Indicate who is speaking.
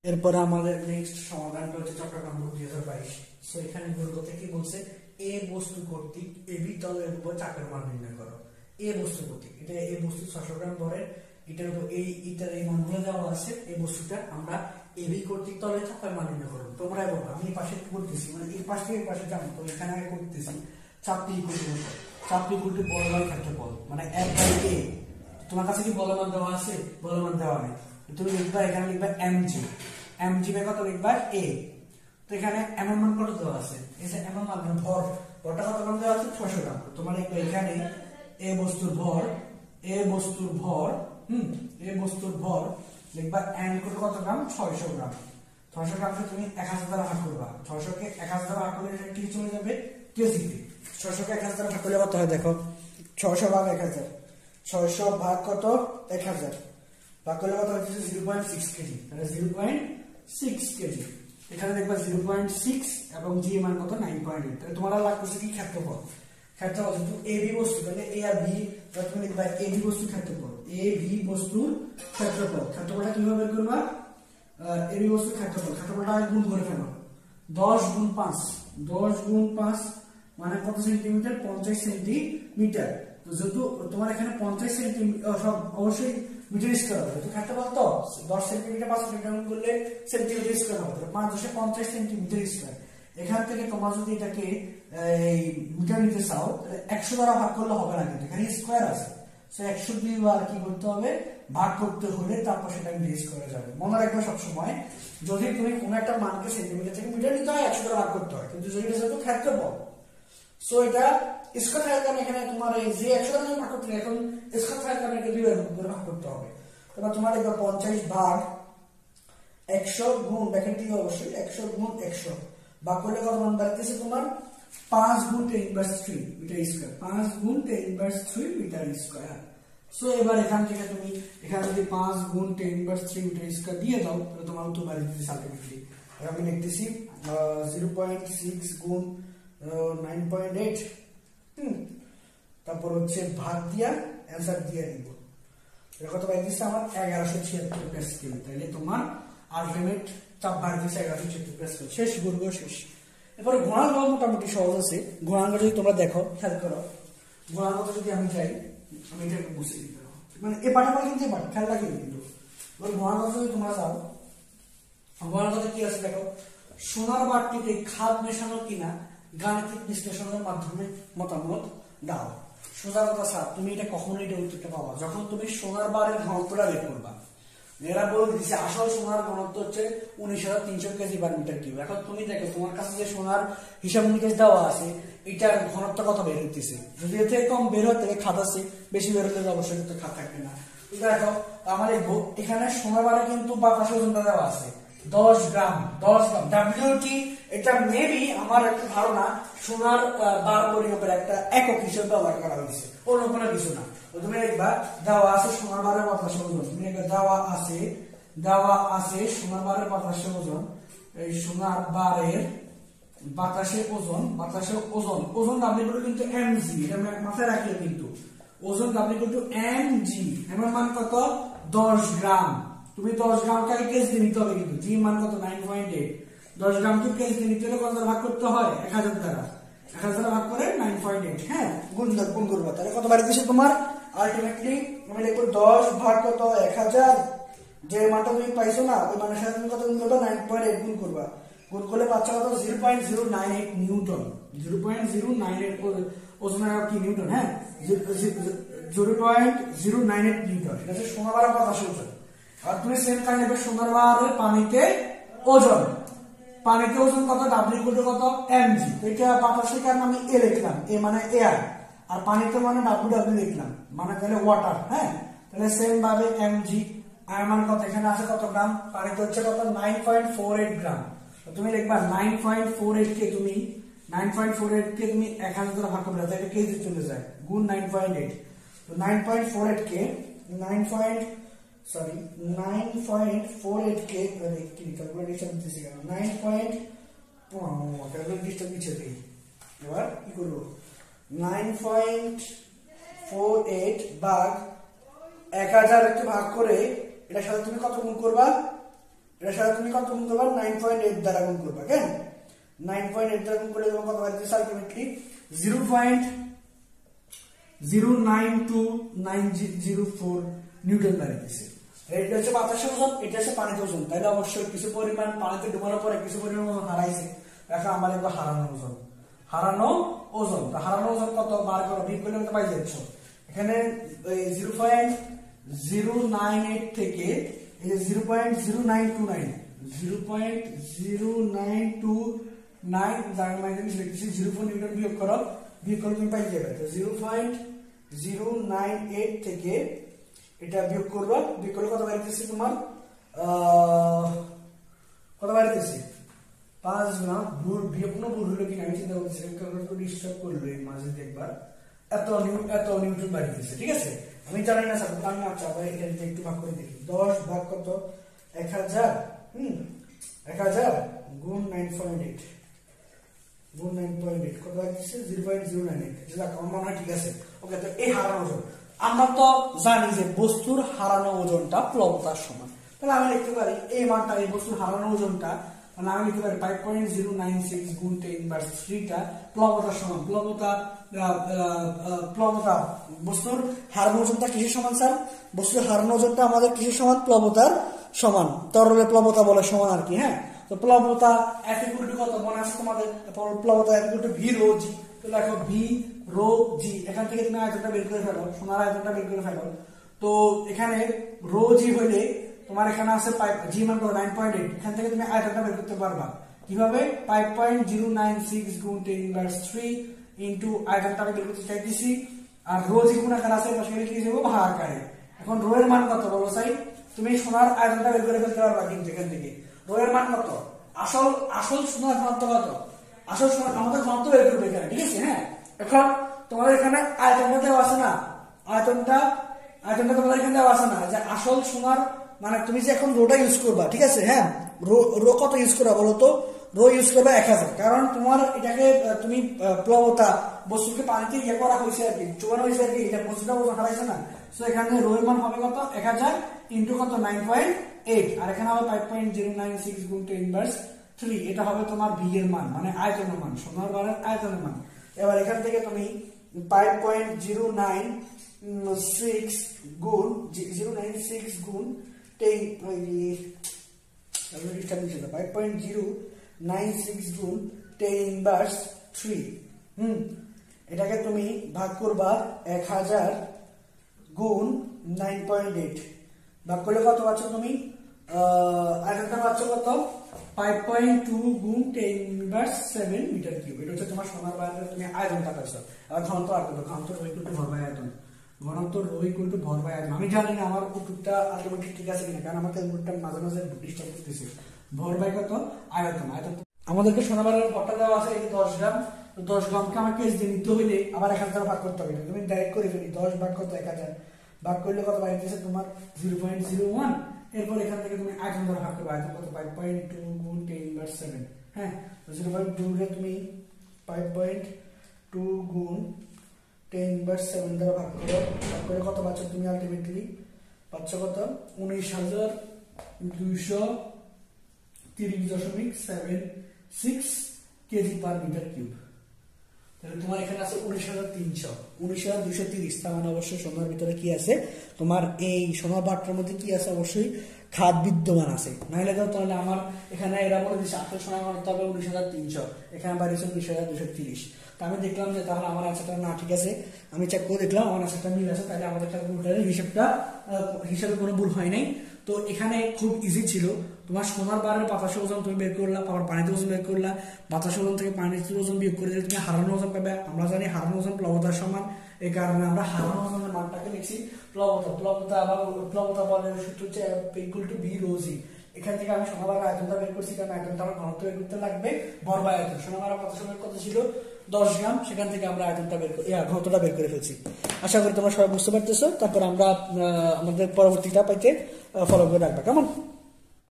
Speaker 1: এরপরে আমাদের নেক্সট সমাধানটা হচ্ছে চট্টগ্রাম বোর্ড 2022। সো এখানে গুরুগতে কি বলছে, এ বস্তু কর্তৃক এবি তলের উপর চাপের মান নির্ণয় করো। এ বস্তু কর্তৃক, এটা এ বস্তু 600 গ্রাম ভরের, এটার উপর এটার এই মানগুলো দেওয়া আছে। এই বস্তুটা আমরা এবি কর্তৃক তলের চাপের মান নির্ণয় করব। তোমরা বলো, আমি এই পাশে করতেছি, মানে এই পাশ থেকে এই পাশে যাবো, তো এখানে আগে করতেছি চাপটি চাপটি বলমান ক্ষেত্রফল, মানে 1/a। তোমার কাছে কি বলমান দেওয়া আছে? বলমান দেওয়া নেই, তুমি লিখবা, এখানে লিখবা mg বাই কত লিখবা a। তো এখানে এম এর মান কত দেওয়া আছে? এই যে এম এর মান ভরটা কত গ্রাম দেওয়া আছে? 600 গ্রাম। তোমার এখানে এ বস্তুর ভর লিখবা n কত গ্রাম? 600 গ্রাম। 600 গ্রামকে তুমি 1000 দ্বারা ভাগ করবা। 600 কে 1000 দ্বারা ভাগ করলে এটা কি চলে যাবে? কেজিতে। 600 কে 1000 দ্বারা ভাগ করলে কত হয় দেখো, 600 ভাগ 1000, 600 ভাগ কত? 1000 ভাগ করলে কত হচ্ছে? 0.6 কেজি। তাহলে 0.6 কেজি। এখানে দেখবা 0.6 এবং জি মান কত? 9.8। তাহলে তোমার লাগছে কি? ক্ষেত্রফল। যেহেতু এবি বস্তু, তাহলে এ আর বি, তুমি লিখবা এবি বস্তু ক্ষেত্রফল। এবি বস্তুর ক্ষেত্রফলটা কিভাবে বের করবা? এবি বস্তুর ক্ষেত্রফলটা গুণ করে ফেলো। 10 গুণ 5 মানে কত সেন্টিমিটার? 50 সেন্টিমিটার। তো যেহেতু তোমার এখানে 50 সেন্টিমিটার, সব অবশ্যই মিটার স্কয়ার হবে। তো ক্ষেত্রফল তো 10 সেন্টিমিটার 5 সেন্টিমিটার গুণ করলে সেন্টিমিটার স্কয়ার হবে। 5 × 10 = 50 সেন্টিমিটার স্কয়ার। এখান থেকে তোমার যদি এটাকে এই মিটার নিতে চাও, তাহলে 100 দ্বারা ভাগ করলে হবে না, কিন্তু এখানে স্কয়ার আছে। সো 100 দিয়ে আর কি করতে হবে? ভাগ করতে হলে তারপর সেটা মিটার স্কয়ারে যাবে। মনে রাখবে সব সময়, যদি তুমি কোনো একটা মানকে সেন্টিমিটার থেকে মিটার নিতে হয় 100 দ্বারা ভাগ করতে হয়, কিন্তু যদি এটা যেহেতু ক্ষেত্রফল, সো এটা স্কয়ার থাকার কারণে এখানে তোমার এই যে 100 দ্বারা ভাগ করতে, এখন স্কয়ার থাকার কারণে এটা 2 দ্বারা ভাগ করতে হবে। তারপর তোমার দেখো 50 ভাগ 100 গুণ, দেখেন ঠিক অবশ্যই 100 গুণ 100 ভাগ করলে কত মান দাঁড়াতেছে তোমার? 5 গুণ 10^3 মিটার স্কয়ার। 5 গুণ 10^3 মিটার স্কয়ার। সো এবার এখান থেকে তুমি এখানে যদি 5 গুণ 10^3 মিটার স্কয়ার দিয়ে দাও, তাহলে তোমার উত্তর বাড়ি দিতেছে আলটিমেটলি। আর আমি লিখতেছি 0.6 গুণ 9.8, তারপর হচ্ছে ভাগ দিয়া অ্যানসার দিয়ে দিব। এটা কত বাড়ি দিচ্ছে আমার? 1176 প্যাসকেল। তাহলে তোমার আলটিমেট চাপ বাড়ি দিচ্ছে 1176 প্যাসকেল। শেষ বর্গ শেষ। এরপরে গুণাঙ্ক মোটামুটি সহজ আছে। গুণাঙ্ক যদি তোমরা দেখো, খেয়াল করো, গুণাঙ্ক যদি আমি যাই, আমি এটা বুঝে দিতে পারবো, মানে এ পাঠা পাঠা কিন্তু খেয়াল রাখি। কিন্তু গুণাঙ্ক যদি তোমরা যাও, গুণাঙ্কতে কি আছে দেখো, সোনার বারটিতে খাদ মেশানো কিনা গাণিতিক বিশ্লেষণের মাধ্যমে মতামত দাও। সোজা কথা স্যার, তুমি এটা কখনোই এটা উত্তরটা পাবা যখন তুমি সোনার বারের ঘনত্বটা বের করবা। এরা বলে দিচ্ছে আসল সোনার ঘনত্ব হচ্ছে 19,300 কেজি পার মিটার কিউব। এখন তুমি দেখো তোমার কাছে যে সোনার হিসাব নিকেশ দেওয়া আছে, এটার ঘনত্ব কত বের হইতেছে। যদি এর থেকে কম বের হতে খাদ আছে, বেশি বের হলে অবশ্যই কিন্তু খাদ থাকবে না। দেখো আমার এখানে সোনার বারে কিন্তু বাতাসের ওজনটা দেওয়া আছে 10 গ্রাম। ডাব্লিউটি এটা মেবি আমার একটা ধারণা সোনার বার পরিমাপের একটা একক হিসেবে ব্যবহার করা হয়েছে, অন্য কোনো কিছু না। তুমি দেখবা দেওয়া আছে সোনার বারের বাতাসের ওজন, তুমি দেখবা দেওয়া আছে সোনার বারের বাতাসের ওজন। এই সোনার বারের বাতাসের ওজন ডাব্লিউ কিন্তু এমজি, এটা মাথায় রাখিও কিন্তু। ওজন ডাব্লিউ কিন্তু এমজি, এর মান কত? 10 গ্রাম। তুমি 10 গ্রামকে কেজি নিতে হবে, কিন্তু জি মান কত? 9.8। 10 গ্রামকে কেজি নিতে হলে কত ভাগ করতে হয়? 1000 দ্বারা। 1000 দ্বারা ভাগ করে 9.8, হ্যাঁ, গুণ করবো। তাহলে কত বাড়ি দিচ্ছে তোমার? আলটিমেটলি আমি লিখবো 10 ভাগ কত? 1000। যে মানটা তুমি পাইছো না, ওই মানের সাথে তুমি কত গুণ করবা? 9.8 গুণ করবা। গুণ করলে পাচ্ছ কত? 0.098 নিউটন। 0.098 ওজনের কি নিউটন? হ্যাঁ, 0.098 নিউটন। এটা হচ্ছে সোনার বারের বাতাসের ওজন। আর তুমি সেম কাজ নেবে সোনার বারের পানিতে ওজন। পানিতে ওজন কত? ডাব্লিউ কত? এমজি। এটা বাতাসের কারণে আমি এ লিখলাম, এ মানে এয়ার, আর পানিতে মানে ডাব্লিউ লিখলাম, মানে তাহলে ওয়াটার। হ্যাঁ, তাহলে সেম ভাবে এমজি আর মান কত? এখানে আছে কত গ্রাম? পানিতে হচ্ছে কত? 9.48 গ্রাম। তুমি লিখবা 9.48 কে তুমি 1000 দ্বারা ভাগ করবে, তাহলে কেজি চলে যায়, গুণ 9.8। তো 9.48 কে 9.48 কে কি ক্যালকুলেশন দিতেছি কেন? 9.48 নিচে দেই। এবার কি করব? 9.48 ভাগ 1000 কে ভাগ করে এটার সাথে তুমি কত গুণ করবা? এটার সাথে তুমি কত গুণ করবা 9.8 দ্বারা গুণ করবা, কেন 9.8 দ্বারা গুণ করলে তোমার কত পাইতেছে আলটিমেটলি 0.092904 নিউটন দাঁড়াইতেছে। এটা হচ্ছে বাতাসের ওজন, এটা হচ্ছে পানিতে ওজন, তাইলে অবশ্যই কিছু পরিমাণ পানিতে ডুবানোর পরে কিছু পরিমাণ ওজন হারাইছে। এখন আমরা লিখবো হারানো ওজন, হারানো ওজন। তো হারানো ওজন কত বার করো, বিয়োগ করলে কত পাই যাচ্ছ, এখানে 0.098 থেকে এই যে 0.0929 যার মানে লিখছি 0.4 নিউটন বিয়োগ করো, বিয়োগ করলে তুমি পাই যাবে। তো 0.098 থেকে এটা বিয়োগ করবা, বিয়োগ করলে কত বাড়িতেছে তোমার কত বাড়িতেছে 5 না ভুল বিয়োগ কোনো ভুল হলো কিনা আমি চিন্তা করতেছি, একটু ডিস্টার্ব করলো এই মাঝে দেখবার এত নিউটন বাড়িতেছে। ঠিক আছে, আমি জানি না স্যার, আমি আচ্ছা এখান থেকে একটু ভাগ করে দেখি। 10 ভাগ কত 1000 1000 গুণ 9.8 গুণ 9.8 কত বাড়িতেছে 0.098। যেটা আমার মনে হয় ঠিক আছে। ওকে, তো এই হারানো ওজন আমরা তো জানি যে বস্তুর হারানো ওজনটা প্লবতার সমান, তাহলে আমি লিখতে পারি এই মানটা, এই বস্তুর হারানো ওজনটা মানে আমি লিখতে পারি 5.096 গুণ 10⁻³ টা প্লবতার সমান। প্লবতা বস্তুর হারানো ওজনটা কিসের সমান স্যার? বস্তুর হারানো ওজনটা আমাদের কিসের সমান? প্লবতার সমান, তরলে প্লবতা বলে সমান আর কি। হ্যাঁ, তো প্লবতা F = কত মনে আছে তোমাদের? প্লবতা F = v ρ g। তো দেখো v ρ g, এখান থেকে তুমি আয়তনটা বের করে ফেলো, সোনার আয়তনটা বের করে ফেলো। তো এখানে ρ g হইলে তোমার এখানে আছে g মান কত 9.8, এখান থেকে তুমি আয়তনটা বের করতে পারবা কিভাবে? 5.096 গুণ 10⁻³ ইনটু আয়তনটা বের করতে চাইতেছি, আর ρ g গুণাকার আছে পাশে লিখে দেব ভাগাকারে। এখন ρ এর মান কত বলো চাই? তুমি সোনার আয়তনটা বের করে ফেলতে পারবা, কিন্তু এখান থেকে ρ এর মান কত? আসল সোনার ঘনত্ব কত? আসল সোনার আমাদের ঘনত্ব বের করবে এখানে। ঠিক আছে, হ্যাঁ, এখন তোমাদের এখানে আয়তনটা দেওয়া আছে না, আয়তনটা তোমাদের এখানে দেওয়া আছে না, যে আসল সোনার মানে তুমি যে এখন রোটা ইউজ করবা। ঠিক আছে, হ্যাঁ, রো কত ইউজ করবা বলো তো? রো ইউজ করবে 1000, কারণ তোমার এটাকে তুমি প্লবতা বস্তুকে পানিতে ইয়ে করা হয়েছে আর কি, চুবানো হয়েছে আর কি, এটা বস্তুটা ওজন হারাইছে না। সো এখানে রো এর মান হবে কত 1000 ইনটু কত 9.8, আর এখানে হবে 5.096 গুণ 10⁻³। এটা হবে তোমার ভি এর মান, মানে আয়তনের মান, সোনার বারের আয়তনের মান। এবার এখান থেকে তুমি 5.096 গুণ 5.096 গুণ 10⁻³ এটাকে তুমি ভাগ করবা 1000 গুণ 9.8, ভাগ করলে কত পাচ্ছ তুমি? আয়তনটা পাচ্ছ কত? 5.2 গুণ 10⁻⁷ মিটার কিউব। এটা হচ্ছে তোমার সোনার বারের তুমি আয়তনটা পাচ্ছ। আর ঘনত্ব আর কত? ঘনত্ব ρ = ভর বাই আয়তন, ঘনত্ব ρ = ভর বাই আয়তন। আমি জানি না আমার উত্তরটা আলটিমেটলি ঠিক আছে কিনা, কারণ আমাকে উত্তরটা মাঝে মাঝে ডিস্টার্ব করতেছে। ভর বাই কত? আয়তন। আমাদেরকে সোনাবারের ভরটা দেওয়া আছে এই 10 গ্রাম। তো 10 গ্রামকে আমাকে কেজি দিয়ে নিতে হইলে আবার 1000 ভাগ করতে হবে। তুমি ডাইরেক্ট করে ফেলি, 10 ভাগ কত 1000 ভাগ করলে কত পাইতেছে তোমার 0.01। এরপর এখান থেকে তুমি আয়তন দ্বারা ভাগ করবে, আয়তন কত 5.2 গুণ 10⁻⁷। হ্যাঁ, তো 0.2 রে তুমি 5.2 গুণ 10⁻⁷ দ্বারা ভাগ করো, ভাগ করে কত পাচ্ছ তুমি? আলটিমেটলি পাচ্ছ কত? 19,230.76 কেজি পার মিটার কিউব। তাহলে তোমার এখানে আছে 19,230। তার মানে অবশ্যই সোনার ভিতরে কি আছে? তোমার এই সোনার বাট্টার মধ্যে কি আছে? অবশ্যই খাদ বিদ্যমান আছে। নাহলে তাহলে আমার এখানে এরা বলে দিচ্ছে আসল সোনার ঘনত্ব হবে 19,300, এখানে বাড়িয়েছে 19,230। তা আমি দেখলাম যে তাহলে আমার আনসারটা না ঠিক আছে, আমি চেক করে দেখলাম আমার আনসারটা মিল আছে, তাহলে আমাদের হিসাবে কোনো ভুল হয় নাই। তো এখানে খুব ইজি ছিল। তোমার সোনার বারের বাতাসের ওজন তুমি বের করলা, আবার পানিতে ওজন বের করলা, বাতাসের ওজন থেকে পানিতে ওজন বিয়োগ করে দিলে তুমি হারানো ওজন পাবে। আমরা জানি হারানো ওজন প্লবতার সমান, এই কারণে আমরা হারানো ওজনের মানটাকে লিখছি প্লবতা বলে সূত্র হচ্ছে = v ρ g। এখান থেকে আমি সোনার বারের আয়তনটা বের করছি, কারণ আয়তনটা আমার ঘনত্ব বের করতে লাগবে ভর বাই আয়তন। সোনার বারের বাতাসের ওজন কত ছিল? 10 গ্রাম, সেখান থেকে আমরা আয়তনটা ঘনত্বটা বের করে ফেলছি। আশা করি তোমরা সবাই বুঝতে পারতেছো। তারপর আমরা আমাদের পরবর্তীটা পাইতে ফলো করে রাখবা, কেমন?